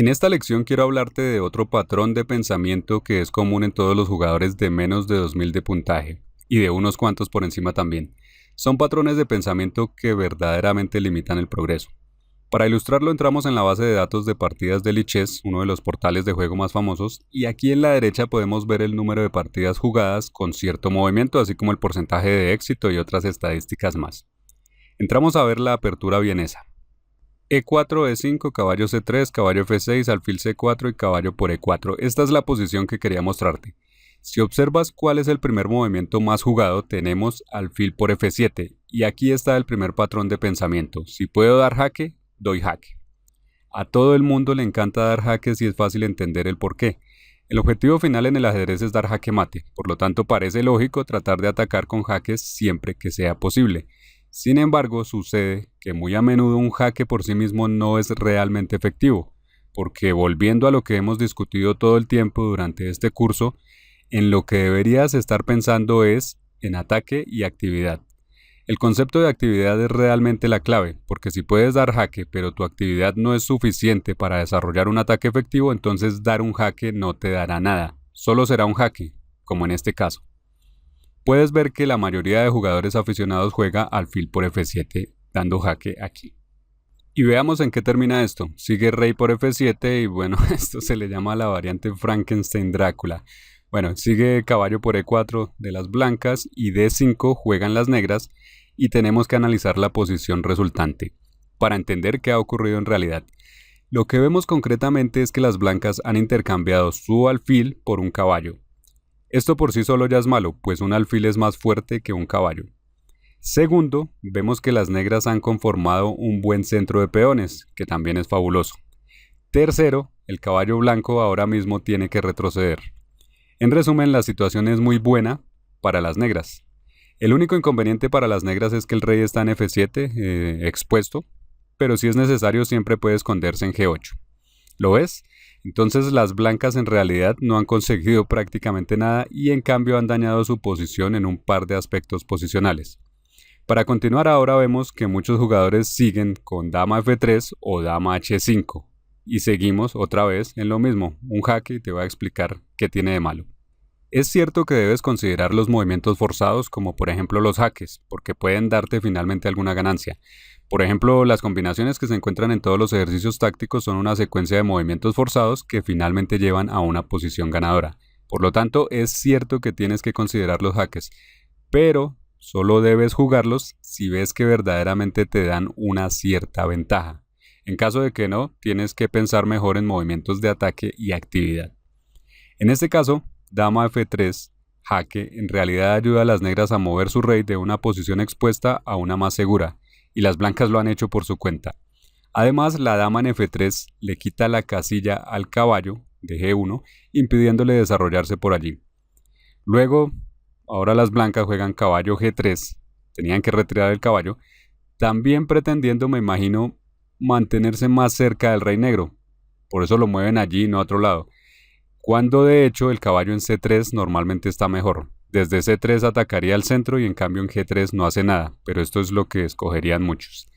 En esta lección quiero hablarte de otro patrón de pensamiento que es común en todos los jugadores de menos de 2000 de puntaje, y de unos cuantos por encima también. Son patrones de pensamiento que verdaderamente limitan el progreso. Para ilustrarlo entramos en la base de datos de partidas de Lichess, uno de los portales de juego más famosos, y aquí en la derecha podemos ver el número de partidas jugadas con cierto movimiento, así como el porcentaje de éxito y otras estadísticas más. Entramos a ver la apertura vienesa. E4, E5, caballo C3, caballo F6, alfil C4 y caballo por E4. Esta es la posición que quería mostrarte. Si observas cuál es el primer movimiento más jugado, tenemos alfil por F7. Y aquí está el primer patrón de pensamiento. Si puedo dar jaque, doy jaque. A todo el mundo le encanta dar jaques y es fácil entender el porqué. El objetivo final en el ajedrez es dar jaque mate, por lo tanto parece lógico tratar de atacar con jaques siempre que sea posible. Sin embargo, sucede que muy a menudo un jaque por sí mismo no es realmente efectivo, porque volviendo a lo que hemos discutido todo el tiempo durante este curso, en lo que deberías estar pensando es en ataque y actividad. El concepto de actividad es realmente la clave, porque si puedes dar jaque, pero tu actividad no es suficiente para desarrollar un ataque efectivo, entonces dar un jaque no te dará nada, solo será un jaque, como en este caso. Puedes ver que la mayoría de jugadores aficionados juega alfil por F7, dando jaque aquí. Y veamos en qué termina esto. Sigue rey por F7 y bueno, esto se le llama la variante Frankenstein-Drácula. Bueno, sigue caballo por E4 de las blancas y D5 juegan las negras y tenemos que analizar la posición resultante para entender qué ha ocurrido en realidad. Lo que vemos concretamente es que las blancas han intercambiado su alfil por un caballo. Esto por sí solo ya es malo, pues un alfil es más fuerte que un caballo. Segundo, vemos que las negras han conformado un buen centro de peones, que también es fabuloso. Tercero, el caballo blanco ahora mismo tiene que retroceder. En resumen, la situación es muy buena para las negras. El único inconveniente para las negras es que el rey está en F7, expuesto, pero si es necesario siempre puede esconderse en G8. ¿Lo ves? Entonces las blancas en realidad no han conseguido prácticamente nada y en cambio han dañado su posición en un par de aspectos posicionales. Para continuar ahora vemos que muchos jugadores siguen con dama F3 o dama H5 y seguimos otra vez en lo mismo, un jaque y te voy a explicar qué tiene de malo. Es cierto que debes considerar los movimientos forzados como por ejemplo los jaques, porque pueden darte finalmente alguna ganancia. Por ejemplo, las combinaciones que se encuentran en todos los ejercicios tácticos son una secuencia de movimientos forzados que finalmente llevan a una posición ganadora. Por lo tanto, es cierto que tienes que considerar los jaques, pero solo debes jugarlos si ves que verdaderamente te dan una cierta ventaja. En caso de que no, tienes que pensar mejor en movimientos de ataque y actividad. En este caso, dama F3, jaque, en realidad ayuda a las negras a mover su rey de una posición expuesta a una más segura, y las blancas lo han hecho por su cuenta. Además, la dama en F3 le quita la casilla al caballo de G1, impidiéndole desarrollarse por allí. Luego, ahora las blancas juegan caballo G3, tenían que retirar el caballo, también pretendiendo, me imagino, mantenerse más cerca del rey negro. Por eso lo mueven allí y no a otro lado. Cuando de hecho el caballo en C3 normalmente está mejor. Desde C3 atacaría al centro y en cambio en G3 no hace nada, pero esto es lo que escogerían muchos.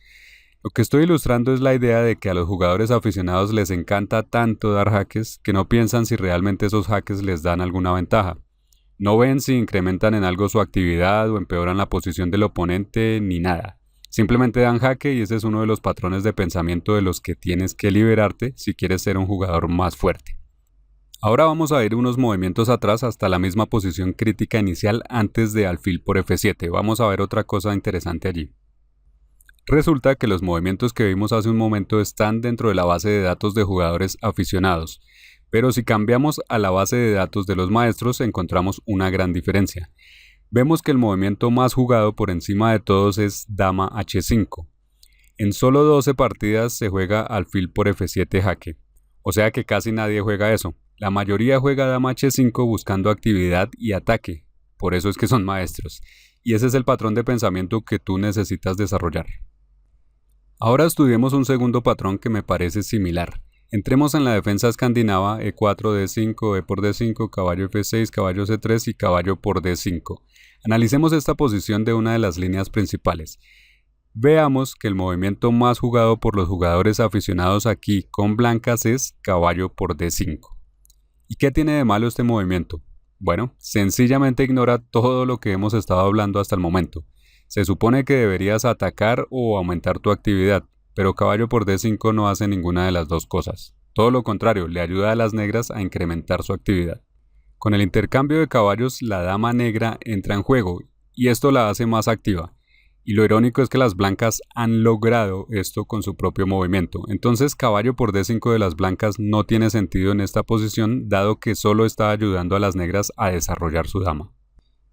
Lo que estoy ilustrando es la idea de que a los jugadores aficionados les encanta tanto dar jaques que no piensan si realmente esos jaques les dan alguna ventaja. No ven si incrementan en algo su actividad o empeoran la posición del oponente ni nada. Simplemente dan jaque y ese es uno de los patrones de pensamiento de los que tienes que liberarte si quieres ser un jugador más fuerte. Ahora vamos a ir unos movimientos atrás hasta la misma posición crítica inicial antes de alfil por F7. Vamos a ver otra cosa interesante allí. Resulta que los movimientos que vimos hace un momento están dentro de la base de datos de jugadores aficionados, pero si cambiamos a la base de datos de los maestros encontramos una gran diferencia. Vemos que el movimiento más jugado por encima de todos es dama H5. En solo 12 partidas se juega alfil por F7 jaque, o sea que casi nadie juega eso. La mayoría juega dama H5 buscando actividad y ataque, por eso es que son maestros, y ese es el patrón de pensamiento que tú necesitas desarrollar. Ahora estudiemos un segundo patrón que me parece similar. Entremos en la defensa escandinava E4, D5, E por D5, caballo F6, caballo C3 y caballo por D5. Analicemos esta posición de una de las líneas principales. Veamos que el movimiento más jugado por los jugadores aficionados aquí con blancas es caballo por D5. ¿Y qué tiene de malo este movimiento? Bueno, sencillamente ignora todo lo que hemos estado hablando hasta el momento. Se supone que deberías atacar o aumentar tu actividad, pero caballo por D5 no hace ninguna de las dos cosas. Todo lo contrario, le ayuda a las negras a incrementar su actividad. Con el intercambio de caballos, la dama negra entra en juego, y esto la hace más activa. Y lo irónico es que las blancas han logrado esto con su propio movimiento. Entonces caballo por D5 de las blancas no tiene sentido en esta posición, dado que solo está ayudando a las negras a desarrollar su dama.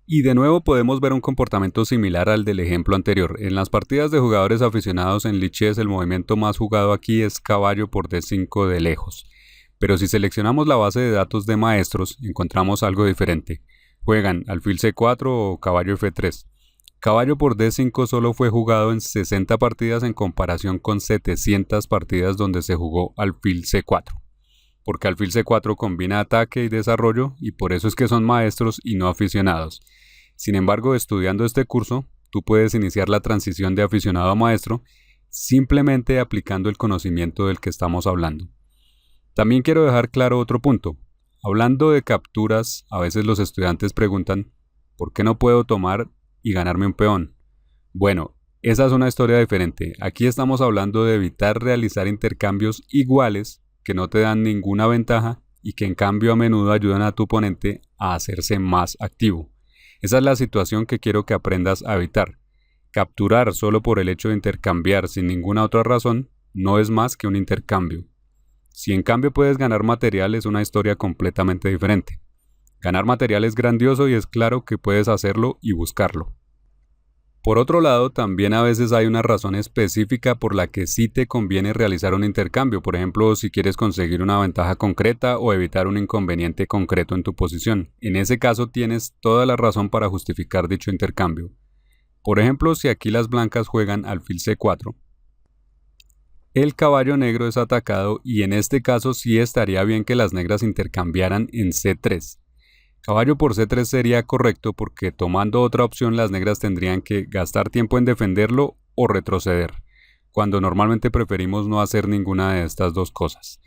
Y de nuevo podemos ver un comportamiento similar al del ejemplo anterior. En las partidas de jugadores aficionados en lichess el movimiento más jugado aquí es caballo por D5 de lejos. Pero si seleccionamos la base de datos de maestros, encontramos algo diferente. Juegan alfil C4 o caballo F3. Caballo por D5 solo fue jugado en 60 partidas en comparación con 700 partidas donde se jugó alfil C4. Porque alfil C4 combina ataque y desarrollo y por eso es que son maestros y no aficionados. Sin embargo, estudiando este curso, tú puedes iniciar la transición de aficionado a maestro simplemente aplicando el conocimiento del que estamos hablando. También quiero dejar claro otro punto. Hablando de capturas, a veces los estudiantes preguntan, ¿por qué no puedo tomar y ganarme un peón? Bueno, esa es una historia diferente. Aquí estamos hablando de evitar realizar intercambios iguales que no te dan ninguna ventaja y que en cambio a menudo ayudan a tu oponente a hacerse más activo. Esa es la situación que quiero que aprendas a evitar. Capturar solo por el hecho de intercambiar sin ninguna otra razón no es más que un intercambio. Si en cambio puedes ganar material es una historia completamente diferente. Ganar material es grandioso y es claro que puedes hacerlo y buscarlo. Por otro lado, también a veces hay una razón específica por la que sí te conviene realizar un intercambio, por ejemplo, si quieres conseguir una ventaja concreta o evitar un inconveniente concreto en tu posición. En ese caso tienes toda la razón para justificar dicho intercambio. Por ejemplo, si aquí las blancas juegan alfil C4, el caballo negro es atacado y en este caso sí estaría bien que las negras intercambiaran en C3. Caballo por C3 sería correcto porque tomando otra opción las negras tendrían que gastar tiempo en defenderlo o retroceder, cuando normalmente preferimos no hacer ninguna de estas dos cosas.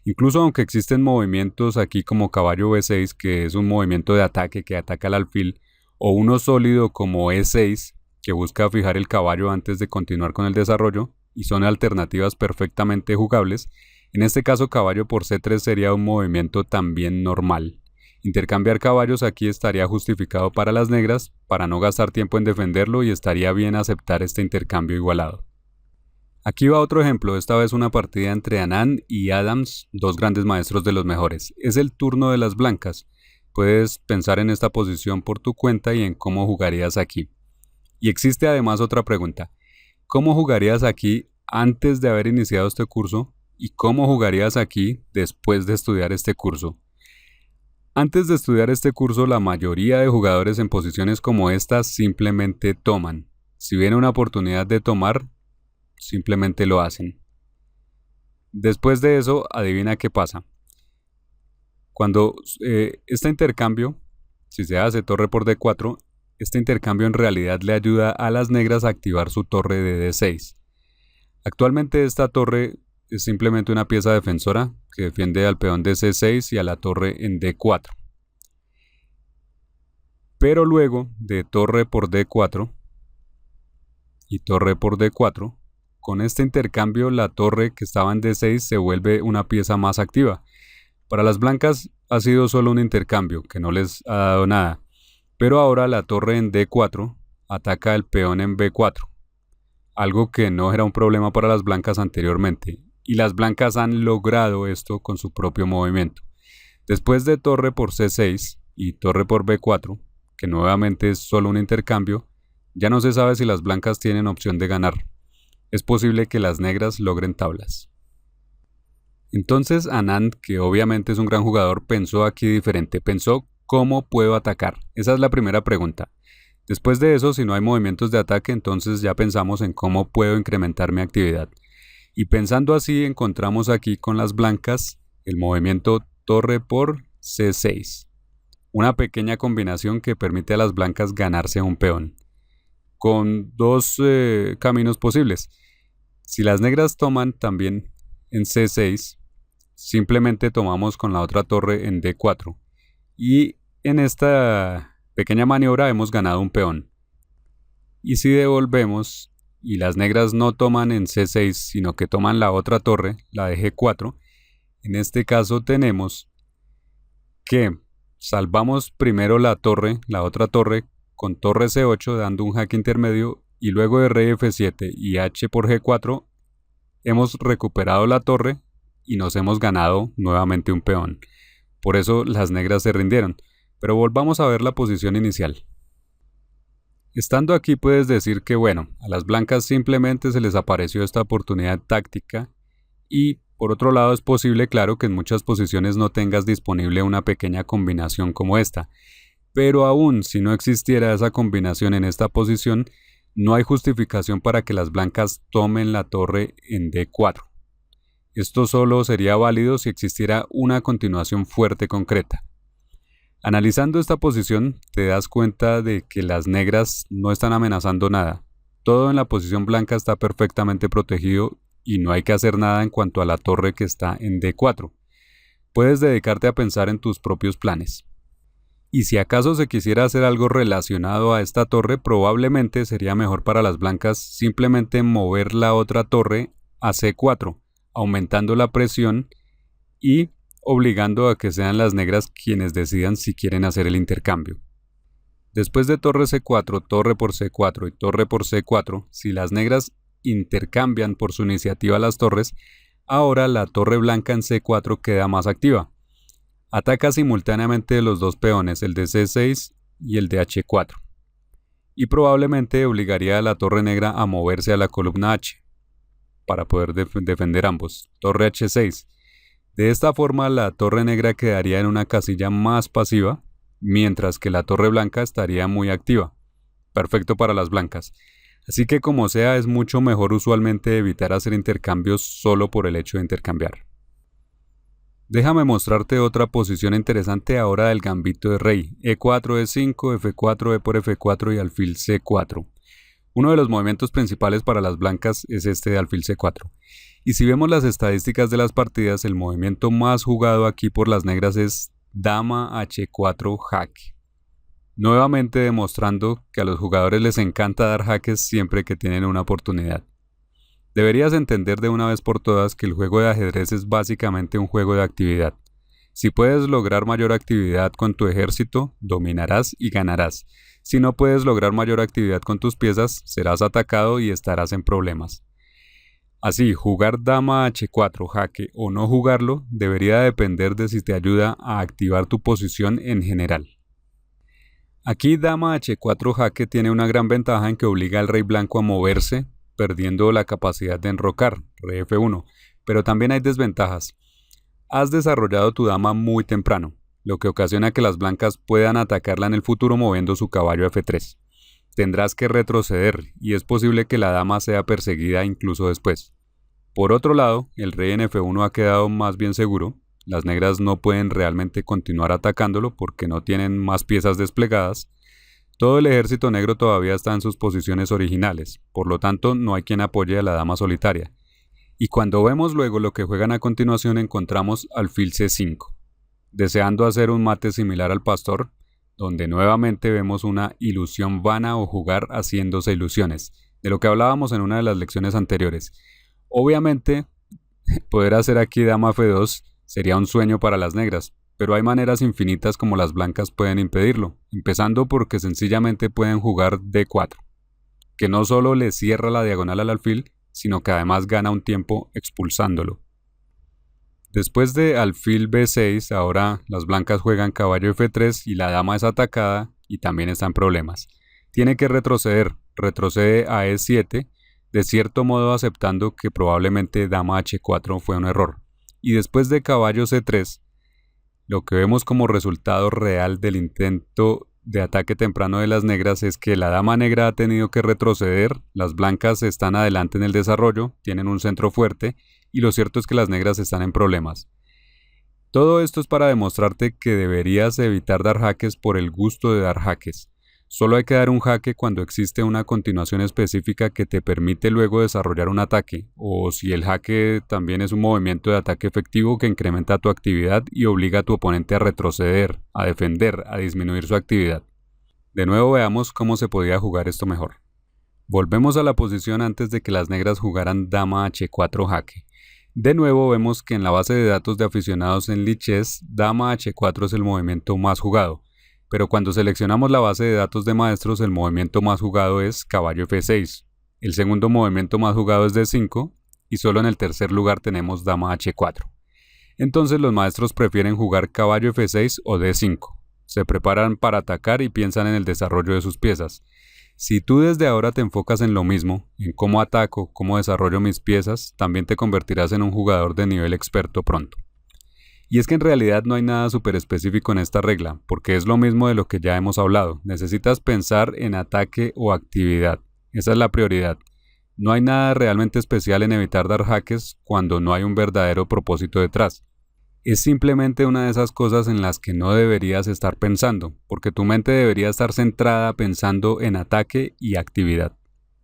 Incluso aunque existen movimientos aquí como caballo B6, que es un movimiento de ataque que ataca al alfil, o uno sólido como E6, que busca fijar el caballo antes de continuar con el desarrollo, y son alternativas perfectamente jugables, en este caso caballo por C3 sería un movimiento también normal. Intercambiar caballos aquí estaría justificado para las negras, para no gastar tiempo en defenderlo y estaría bien aceptar este intercambio igualado. Aquí va otro ejemplo, esta vez una partida entre Anand y Adams, dos grandes maestros de los mejores. Es el turno de las blancas. Puedes pensar en esta posición por tu cuenta y en cómo jugarías aquí. Y existe además otra pregunta. ¿Cómo jugarías aquí antes de haber iniciado este curso? ¿Y cómo jugarías aquí después de estudiar este curso? Antes de estudiar este curso, la mayoría de jugadores en posiciones como esta simplemente toman. Si viene una oportunidad de tomar, simplemente lo hacen. Después de eso, adivina qué pasa. Cuando este intercambio, si se hace torre por D4, este intercambio en realidad le ayuda a las negras a activar su torre de D6. Actualmente esta torre es simplemente una pieza defensora que defiende al peón de C6 y a la torre en D4. Pero luego de torre por D4 y torre por D4, con este intercambio la torre que estaba en D6 se vuelve una pieza más activa. Para las blancas ha sido solo un intercambio que no les ha dado nada, pero ahora la torre en D4 ataca el peón en B4, algo que no era un problema para las blancas anteriormente. Y las blancas han logrado esto con su propio movimiento. Después de torre por C6 y torre por B4, que nuevamente es solo un intercambio, ya no se sabe si las blancas tienen opción de ganar. Es posible que las negras logren tablas. Entonces Anand, que obviamente es un gran jugador, pensó aquí diferente. Pensó ¿cómo puedo atacar? Esa es la primera pregunta. Después de eso, si no hay movimientos de ataque, entonces ya pensamos en cómo puedo incrementar mi actividad. Y pensando así, encontramos aquí con las blancas el movimiento torre por C6. Una pequeña combinación que permite a las blancas ganarse un peón. con dos caminos posibles. Si las negras toman también en C6, simplemente tomamos con la otra torre en D4. Y en esta pequeña maniobra hemos ganado un peón. Y si devolvemos y las negras no toman en C6, sino que toman la otra torre, la de G4, en este caso tenemos que salvamos primero la otra torre, con torre C8 dando un jaque intermedio, y luego de rey F7 y H por G4 hemos recuperado la torre y nos hemos ganado nuevamente un peón. Por eso las negras se rindieron. Pero volvamos a ver la posición inicial. Estando aquí puedes decir que bueno, a las blancas simplemente se les apareció esta oportunidad táctica, y por otro lado es posible, claro, que en muchas posiciones no tengas disponible una pequeña combinación como esta, pero aún si no existiera esa combinación en esta posición, no hay justificación para que las blancas tomen la torre en D4. Esto solo sería válido si existiera una continuación fuerte concreta. Analizando esta posición, te das cuenta de que las negras no están amenazando nada. Todo en la posición blanca está perfectamente protegido y no hay que hacer nada en cuanto a la torre que está en D4. Puedes dedicarte a pensar en tus propios planes. Y si acaso se quisiera hacer algo relacionado a esta torre, probablemente sería mejor para las blancas simplemente mover la otra torre a C4, aumentando la presión y obligando a que sean las negras quienes decidan si quieren hacer el intercambio. Después de torre C4, torre por C4 y torre por C4, si las negras intercambian por su iniciativa las torres, ahora la torre blanca en C4 queda más activa. Ataca simultáneamente los dos peones, el de C6 y el de H4, y obligaría a la torre negra a moverse a la columna H para poder defender ambos. Torre H6. De esta forma la torre negra quedaría en una casilla más pasiva, mientras que la torre blanca estaría muy activa. Perfecto para las blancas. Así que como sea, es mucho mejor usualmente evitar hacer intercambios solo por el hecho de intercambiar. Déjame mostrarte otra posición interesante ahora del gambito de rey. E4, E5, F4, E por F4 y alfil C4. Uno de los movimientos principales para las blancas es este de alfil C4. Y si vemos las estadísticas de las partidas, el movimiento más jugado aquí por las negras es dama H4 jaque. Nuevamente demostrando que a los jugadores les encanta dar jaques siempre que tienen una oportunidad. Deberías entender de una vez por todas que el juego de ajedrez es básicamente un juego de actividad. Si puedes lograr mayor actividad con tu ejército, dominarás y ganarás. Si no puedes lograr mayor actividad con tus piezas, serás atacado y estarás en problemas. Así, jugar dama H4 jaque o no jugarlo debería depender de si te ayuda a activar tu posición en general. Aquí dama H4 jaque tiene una gran ventaja en que obliga al rey blanco a moverse, perdiendo la capacidad de enrocar, rey F1, pero también hay desventajas. Has desarrollado tu dama muy temprano, lo que ocasiona que las blancas puedan atacarla en el futuro moviendo su caballo a F3. Tendrás que retroceder y es posible que la dama sea perseguida incluso después. Por otro lado, el rey en F1 ha quedado más bien seguro. Las negras no pueden realmente continuar atacándolo porque no tienen más piezas desplegadas. Todo el ejército negro todavía está en sus posiciones originales, por lo tanto no hay quien apoye a la dama solitaria. Y cuando vemos luego lo que juegan a continuación encontramos alfil C5, deseando hacer un mate similar al pastor, donde nuevamente vemos una ilusión vana o jugar haciéndose ilusiones, de lo que hablábamos en una de las lecciones anteriores. Obviamente, poder hacer aquí dama F2 sería un sueño para las negras, pero hay maneras infinitas como las blancas pueden impedirlo, empezando porque sencillamente pueden jugar D4, que no solo le cierra la diagonal al alfil, sino que además gana un tiempo expulsándolo. Después de alfil B6, ahora las blancas juegan caballo F3 y la dama es atacada y también está en problemas. Tiene que retroceder, retrocede a E7, de cierto modo aceptando que probablemente dama H4 fue un error. Y después de caballo C3, lo que vemos como resultado real del intento de ataque temprano de las negras es que la dama negra ha tenido que retroceder, las blancas están adelante en el desarrollo, tienen un centro fuerte, y lo cierto es que las negras están en problemas. Todo esto es para demostrarte que deberías evitar dar jaques por el gusto de dar jaques. Solo hay que dar un jaque cuando existe una continuación específica que te permite luego desarrollar un ataque, o si el jaque también es un movimiento de ataque efectivo que incrementa tu actividad y obliga a tu oponente a retroceder, a defender, a disminuir su actividad. De nuevo veamos cómo se podía jugar esto mejor. Volvemos a la posición antes de que las negras jugaran dama h4 jaque. De nuevo vemos que en la base de datos de aficionados en Lichess, dama h4 es el movimiento más jugado, pero cuando seleccionamos la base de datos de maestros el movimiento más jugado es caballo f6, el segundo movimiento más jugado es d5 y solo en el tercer lugar tenemos dama h4. Entonces los maestros prefieren jugar caballo f6 o d5, se preparan para atacar y piensan en el desarrollo de sus piezas. Si tú desde ahora te enfocas en lo mismo, en cómo ataco, cómo desarrollo mis piezas, también te convertirás en un jugador de nivel experto pronto. Y es que en realidad no hay nada súper específico en esta regla, porque es lo mismo de lo que ya hemos hablado. Necesitas pensar en ataque o actividad. Esa es la prioridad. No hay nada realmente especial en evitar dar jaques cuando no hay un verdadero propósito detrás. Es simplemente una de esas cosas en las que no deberías estar pensando, porque tu mente debería estar centrada pensando en ataque y actividad.